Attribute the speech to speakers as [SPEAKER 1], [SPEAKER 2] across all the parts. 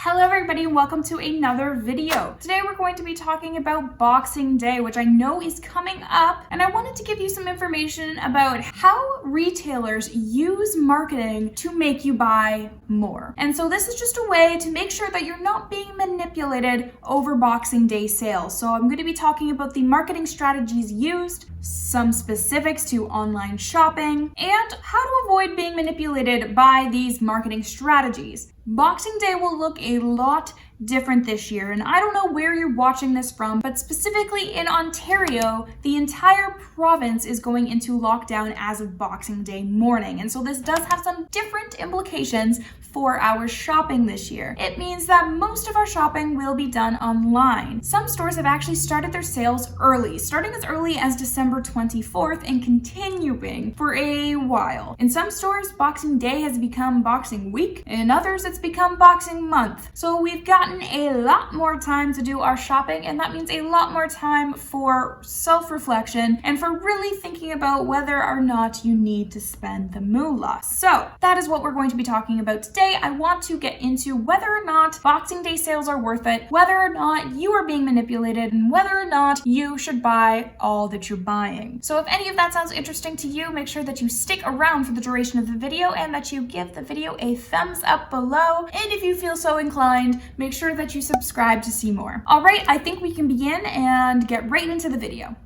[SPEAKER 1] Hello everybody and welcome to another video. Today we're going to be talking about Boxing Day, which I know is coming up, and I wanted to give you some information about how retailers use marketing to make you buy more. And so this is just a way to make sure that you're not being manipulated over Boxing Day sales. So I'm going to be talking about the marketing strategies used, some specifics to online shopping, and how to avoid being manipulated by these marketing strategies. Boxing Day will look a lot different this year, and I don't know where you're watching this from, but specifically in Ontario, the entire province is going into lockdown as of Boxing Day morning. And so this does have some different implications for our shopping this year. It means that most of our shopping will be done online. Some stores have actually started their sales early, starting as early as December 24th and continuing for a while. In some stores, Boxing Day has become Boxing Week. In others, it's become Boxing Month. So we've gotten a lot more time to do our shopping, and that means a lot more time for self-reflection and for really thinking about whether or not you need to spend the moolah. So that is what we're going to be talking about today. I want to get into whether or not Boxing Day sales are worth it, whether or not you are being manipulated, and whether or not you should buy all that you're buying. So if any of that sounds interesting to you, make sure that you stick around for the duration of the video and that you give the video a thumbs up below. And if you feel so inclined, make sure that you subscribe to see more. All right, I think we can begin and get right into the video.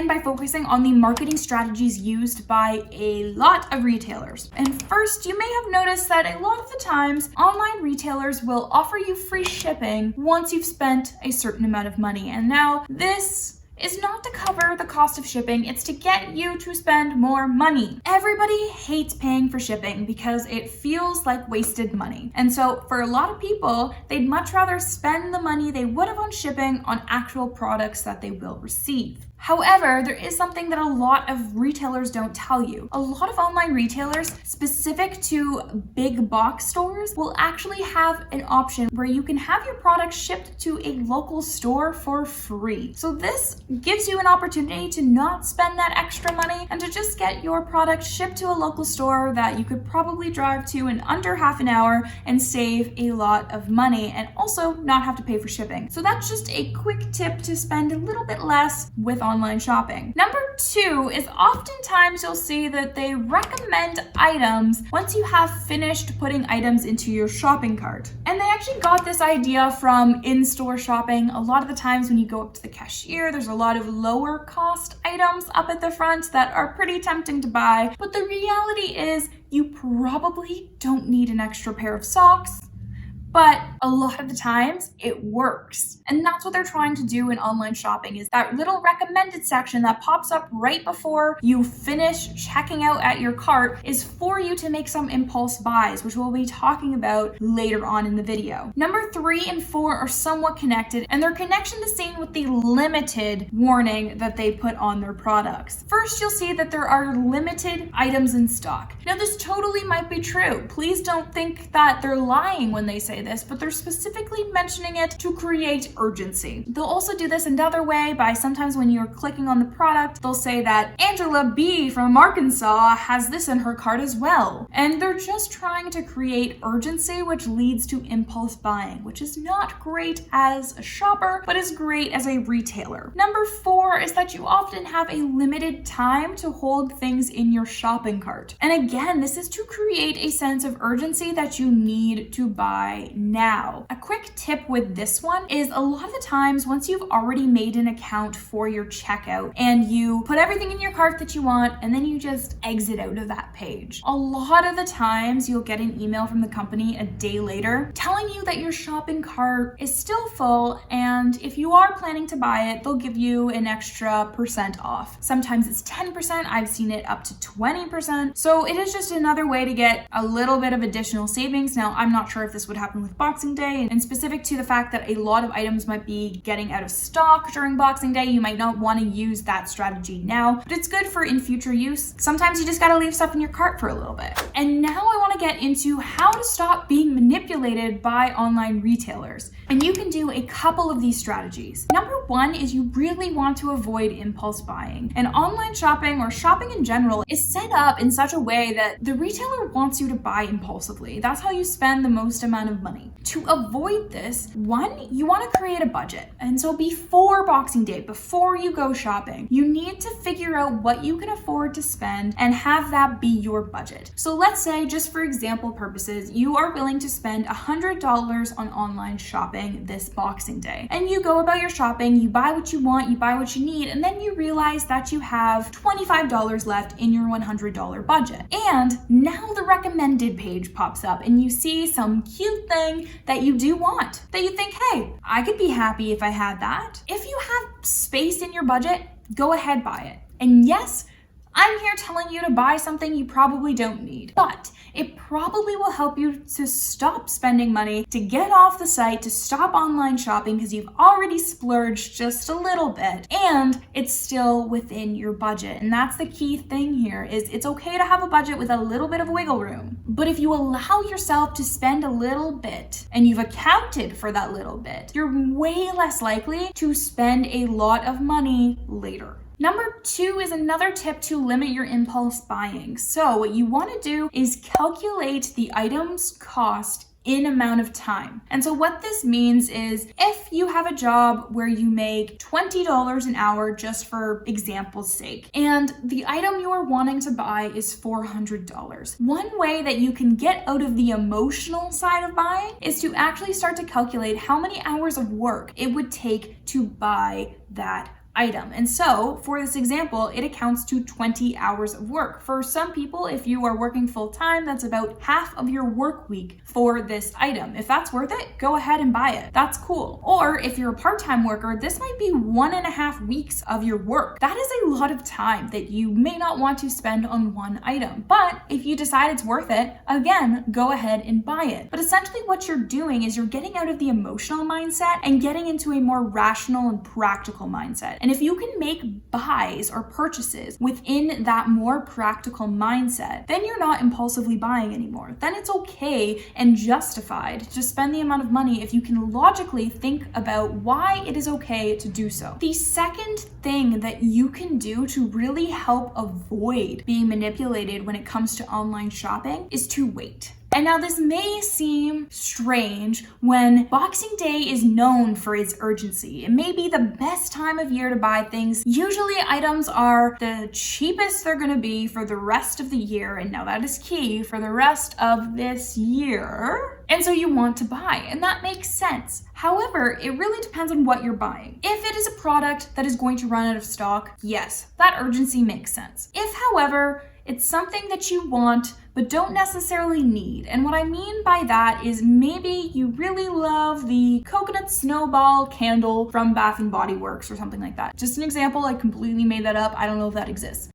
[SPEAKER 1] By focusing on the marketing strategies used by a lot of retailers. And first, you may have noticed that a lot of the times, online retailers will offer you free shipping once you've spent a certain amount of money. And now this is not to cover the cost of shipping, it's to get you to spend more money. Everybody hates paying for shipping because it feels like wasted money. And so for a lot of people, they'd much rather spend the money they would have on shipping on actual products that they will receive. However, there is something that a lot of retailers don't tell you. A lot of online retailers specific to big box stores will actually have an option where you can have your product shipped to a local store for free. So this gives you an opportunity to not spend that extra money and to just get your product shipped to a local store that you could probably drive to in under half an hour and save a lot of money and also not have to pay for shipping. So that's just a quick tip to spend a little bit less with online shopping. Number 2 is oftentimes you'll see that they recommend items once you have finished putting items into your shopping cart. And they actually got this idea from in-store shopping. A lot of the times when you go up to the cashier, there's a lot of lower cost items up at the front that are pretty tempting to buy. But the reality is you probably don't need an extra pair of socks. But a lot of the times it works. And that's what they're trying to do in online shopping, is that little recommended section that pops up right before you finish checking out at your cart is for you to make some impulse buys, which we'll be talking about later on in the video. Number 3 and 4 are somewhat connected, and their connection is seen with the limited warning that they put on their products. First, you'll see that there are limited items in stock. Now, this totally might be true. Please don't think that they're lying when they say this, but they're specifically mentioning it to create urgency. They'll also do this another way by sometimes when you're clicking on the product, they'll say that Angela B from Arkansas has this in her cart as well. And they're just trying to create urgency, which leads to impulse buying, which is not great as a shopper, but is great as a retailer. Number 4 is that you often have a limited time to hold things in your shopping cart. And again, this is to create a sense of urgency that you need to buy now. A quick tip with this one is a lot of the times once you've already made an account for your checkout and you put everything in your cart that you want and then you just exit out of that page, a lot of the times you'll get an email from the company a day later telling you that your shopping cart is still full, and if you are planning to buy it, they'll give you an extra % off. Sometimes it's 10%, I've seen it up to 20%. So it is just another way to get a little bit of additional savings. Now, I'm not sure if this would happen happen with Boxing Day, and specific to the fact that a lot of items might be getting out of stock during Boxing Day, you might not want to use that strategy now, but it's good for in future use. Sometimes you just gotta leave stuff in your cart for a little bit. And now I want to get into how to stop being manipulated by online retailers. And you can do a couple of these strategies. Number one is you really want to avoid impulse buying. And online shopping, or shopping in general, is set up in such a way that the retailer wants you to buy impulsively. That's how you spend the most amount of money. To avoid this, one, you want to create a budget. And so before Boxing Day, before you go shopping, you need to figure out what you can afford to spend and have that be your budget. So let's say, just for example purposes, you are willing to spend $100 on online shopping this Boxing Day. And you go about your shopping, you buy what you want, you buy what you need, and then you realize that you have $25 left in your $100 budget. And now the recommended page pops up and you see some cute thing that you do want, that you think, hey, I could be happy if I had that. If you have space in your budget, go ahead, buy it. And yes, I'm here telling you to buy something you probably don't need, but it probably will help you to stop spending money, to get off the site, to stop online shopping because you've already splurged just a little bit and it's still within your budget. And that's the key thing here, is it's okay to have a budget with a little bit of wiggle room. But if you allow yourself to spend a little bit and you've accounted for that little bit, you're way less likely to spend a lot of money later. Number two is another tip to limit your impulse buying. So what you want to do is calculate the item's cost in amount of time. And so what this means is, if you have a job where you make $20 an hour, just for example's sake, and the item you are wanting to buy is $400, one way that you can get out of the emotional side of buying is to actually start to calculate how many hours of work it would take to buy that item. And so for this example, it accounts to 20 hours of work. For some people, if you are working full time, that's about half of your work week for this item. If that's worth it, go ahead and buy it. That's cool. Or if you're a part-time worker, this might be 1.5 weeks of your work. That is a lot of time that you may not want to spend on one item. But if you decide it's worth it, again, go ahead and buy it. But essentially what you're doing is you're getting out of the emotional mindset and getting into a more rational and practical mindset. And if you can make buys or purchases within that more practical mindset, then you're not impulsively buying anymore. Then it's okay and justified to spend the amount of money if you can logically think about why it is okay to do so. The second thing that you can do to really help avoid being manipulated when it comes to online shopping is to wait. And now this may seem strange when Boxing Day is known for its urgency. It may be the best time of year to buy things. Usually items are the cheapest they're gonna be for the rest of the year, and now that is key, for the rest of this year. And so you want to buy, and that makes sense. However, it really depends on what you're buying. If it is a product that is going to run out of stock, yes, that urgency makes sense. If, however, it's something that you want but don't necessarily need. And what I mean by that is maybe you really love the coconut snowball candle from Bath & Body Works or something like that. Just an example, I completely made that up. I don't know if that exists.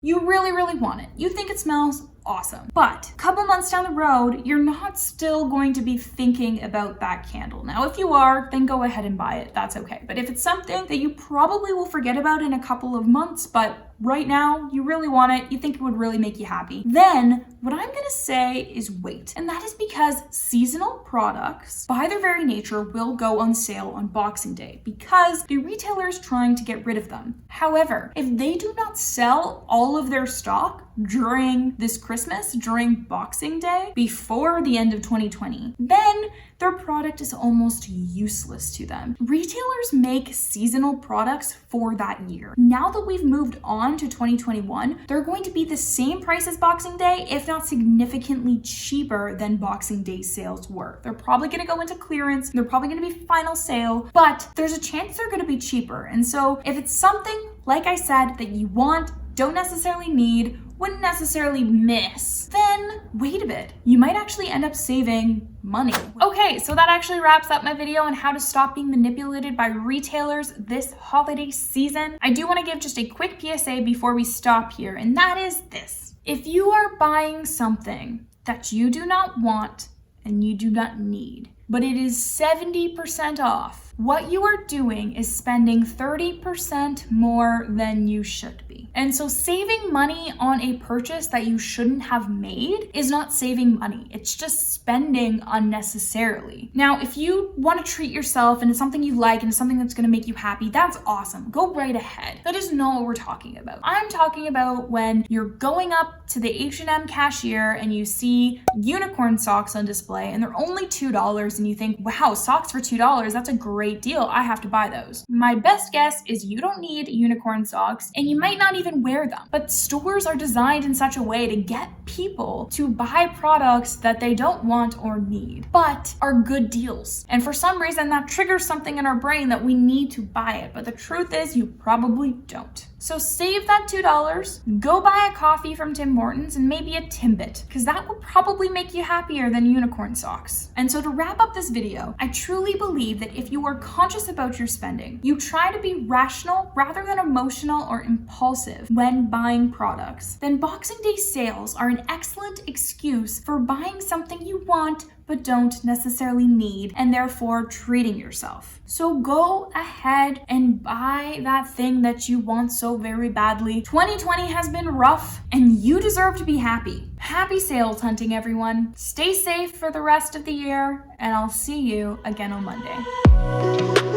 [SPEAKER 1] You really, really want it. You think it smells awesome. But a couple months down the road, you're not still going to be thinking about that candle. Now, if you are, then go ahead and buy it. That's okay. But if it's something that you probably will forget about in a couple of months, but right now you really want it, you think it would really make you happy, then what I'm gonna say is wait. And that is because seasonal products, by their very nature, will go on sale on Boxing Day because the retailer is trying to get rid of them. However, if they do not sell all of their stock during this Christmas, during Boxing Day, before the end of 2020, then their product is almost useless to them. Retailers make seasonal products for that year. Now that we've moved on to 2021, they're going to be the same price as Boxing Day, if not significantly cheaper than Boxing Day sales were. They're probably gonna go into clearance, they're probably gonna be final sale, but there's a chance they're gonna be cheaper. And so if it's something, like I said, that you want, don't necessarily need, wouldn't necessarily miss, then wait a bit. You might actually end up saving money. Okay, so that actually wraps up my video on how to stop being manipulated by retailers this holiday season. I do want to give just a quick PSA before we stop here, and that is this. If you are buying something that you do not want and you do not need, but it is 70% off. What you are doing is spending 30% more than you should be. And so saving money on a purchase that you shouldn't have made is not saving money. It's just spending unnecessarily. Now, if you want to treat yourself and it's something you like and it's something that's going to make you happy, that's awesome. Go right ahead. That is not what we're talking about. I'm talking about when you're going up to the H&M cashier and you see unicorn socks on display and they're only $2 and you think, wow, socks for $2, that's a great deal. I have to buy those. My best guess is you don't need unicorn socks and you might not even wear them. But stores are designed in such a way to get people to buy products that they don't want or need, but are good deals. And for some reason that triggers something in our brain that we need to buy it. But the truth is you probably don't. So save that $2, go buy a coffee from Tim Hortons and maybe a Timbit, because that will probably make you happier than unicorn socks. And so to wrap up this video, I truly believe that if you are conscious about your spending, you try to be rational rather than emotional or impulsive when buying products, then Boxing Day sales are an excellent excuse for buying something you want but don't necessarily need, and therefore treating yourself. So go ahead and buy that thing that you want so very badly. 2020 has been rough and you deserve to be happy. Happy sales hunting, everyone. Stay safe for the rest of the year, and I'll see you again on Monday.